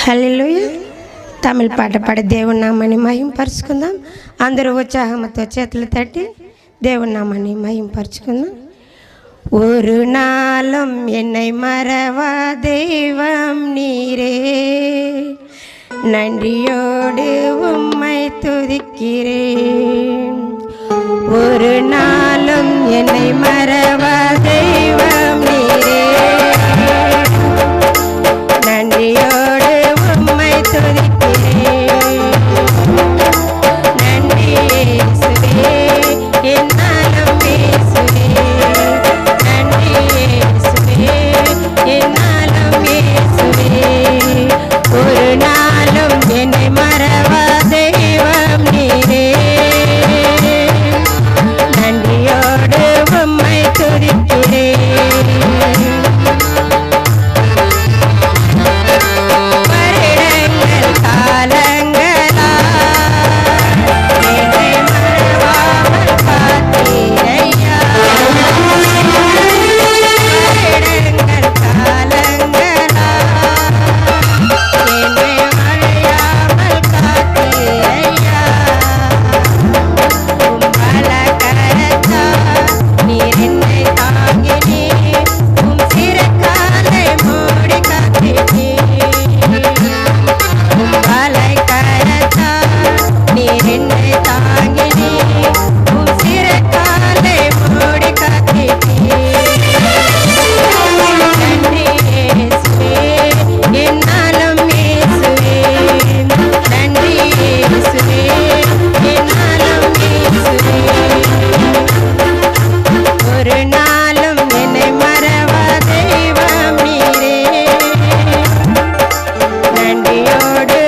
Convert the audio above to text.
హల్లెలూయా. తమిళ పాట పాడి దేవుని నామాన్ని మహింపరుచుకుందాం. అందరూ ఉత్సాహంతో చేతులు తట్టి దేవుని నామాన్ని మహింపరుచుకుందాం. ஒரு நாளும் என்னை மறவா தெய்வம் நீரே, நன்றியோடு உம்மை துதிக்கிறேன். ஒரு நாளும் என்னை மறவா தெய்வம் நீரே, நன்றியோடு உம்மை துதிக்கிறேன். நன்றி இயேசுவே, என்னாலும் இயேசுவே, நன்றி இயேசுவே, என்னாலும் இயேசுவே. ஒரு நாளும் என்னை மறவா தெய்வம் நீரே, நன்றியோடு உம்மை துதிக்கிறேன். வருடங்கள் காலங்களா என்னை மறவாமல் காத்தீரையா. வருடங்கள் காலங்களா என்னை மறையாமல் காத்தீரையா. உம் பலகரத்தால் நீர் என்னை தாங்கினீர், உம் சிறகாலை மூடி காத்தீர். உம் பலகரத்தால் நீர் என்னை தாங்கினீர், உம் சிறகாலை மூடி காத்தீர். நன்றி இயேசுவே, என்னாலும் இயேசுவே, நன்றி இயேசுவே, என்னாலும் இயேசுவே. ஒரு நாளும் என்னை மறவா தெய்வம் நீரே, நன்றியோடு